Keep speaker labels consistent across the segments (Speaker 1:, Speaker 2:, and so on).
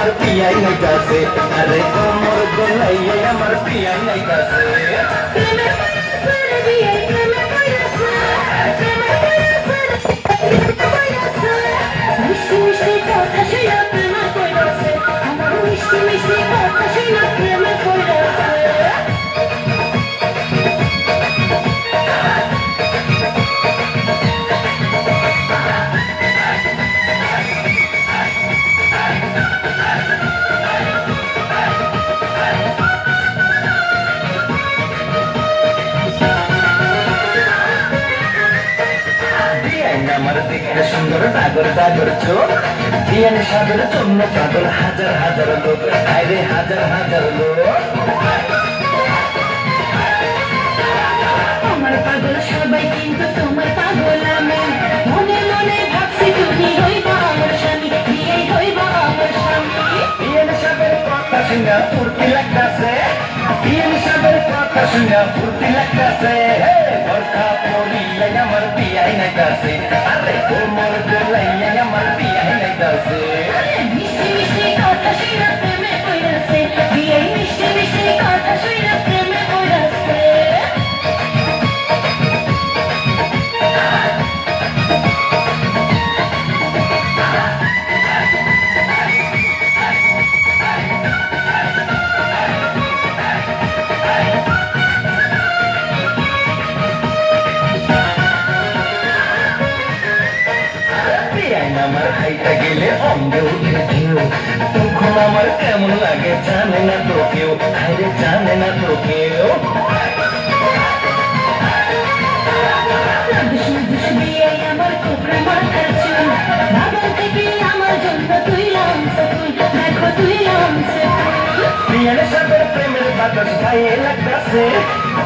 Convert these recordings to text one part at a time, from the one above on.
Speaker 1: আমার পিয়াই নাইতাছে, আরে কোমর গোলাইয়া আমার পিয়াই নাইতাছে।
Speaker 2: মিষ্টি মিষ্টি কথা শুনে প্রেমে পড়েছে, আমার মিষ্টি মিষ্টি কথা শুনে প্রেমে পড়েছে।
Speaker 1: আমার দেখতে সুন্দর টাগর টাগর চোখ, বিয়ান সাগর জন্য পাগল হাজার হাজার লোক, আরে হাজার হাজার লোক।
Speaker 2: আমার পাগল সবাই কিন্তু তোমার পাগল আমি, মনে মনে ভাবছি তুমি হইবা আমার স্বামী, বিয়েই হইবা আমার স্বামী।
Speaker 1: বিয়ান সাগর কথা শুনে ফুর্তি লাগতাছে, বিয়ান সাগর কথা শুনে ফুর্তি লাগতাছে। বরখা পড়িয়া আমার বিয়াই নাইতাছে, আরে কোমর গোলাইয়া আমার বিয়াই নাইতাছে।
Speaker 2: মিষ্টি মিষ্টি কথা শুনে প্রেমে পড়েছে, বিয়েই মিষ্টি মিষ্টি কথা শুনে প্রেমে পড়েছে।
Speaker 1: আমার হাইটা গেলে অঙ্গে উঠে ঢেউ, তখন আমার কেমন লাগে জানে না তো কেউ, আরে জানে না তো কেউ।
Speaker 2: আমার কোপড়া মাথার চুল, বাগান থেকে আমার জন্য তুইলাম ফুল, দেখো তুইলাম ফুল।
Speaker 1: বিয়ানি সাগর প্রেমের বাতাস গায়ে লাগতাছে,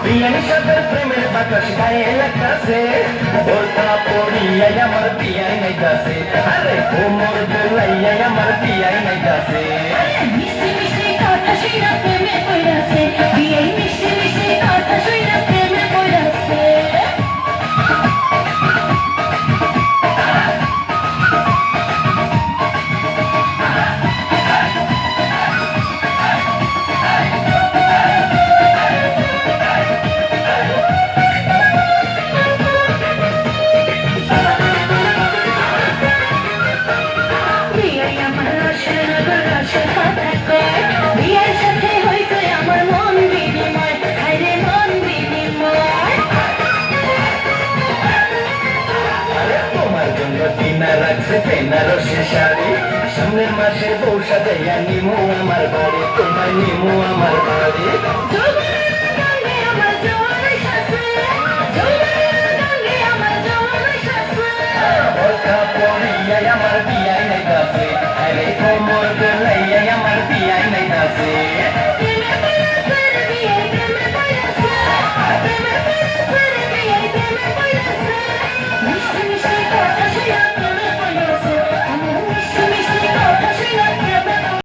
Speaker 1: বিয়ানি সাগর প্রেমের বাতাস গায়ে লাগতাছে। বোরকা পড়িয়া আমার বিয়াই নাইতাছে, আরে কোমর গোলাইয়া আমার বিয়াই নাইতাছে।
Speaker 2: মিষ্টি মিষ্টি কথা শুনে প্রেমে পড়েছে, বিয়েই মিষ্টি মিষ্টি কথা শুনে প্রেমে পড়েছে। বিয়েই আমার রসের নগর রসের কথা কয়, বিয়ের সাথে হইছে আমার মন বিনিময়, হায়রে মন বিনিময়।
Speaker 1: আরে তোমার জন্য কিনা রাখছে বেনারসি শাড়ি, সামনের মাসে বউ সাজাইয়া নিমু আমার বাড়ি, তোমার নিমু আমার বাড়ি।
Speaker 2: যৌবনের রঙে আমার জোয়ার এসেছে, যৌবনের রঙে আমার জোয়ার এসেছে।
Speaker 1: বরখা পড়িয়া আমার বিয়াই নাইতাছে, আরে কোমর গোলাইয়া আমার বিয়াই নাইতাছে।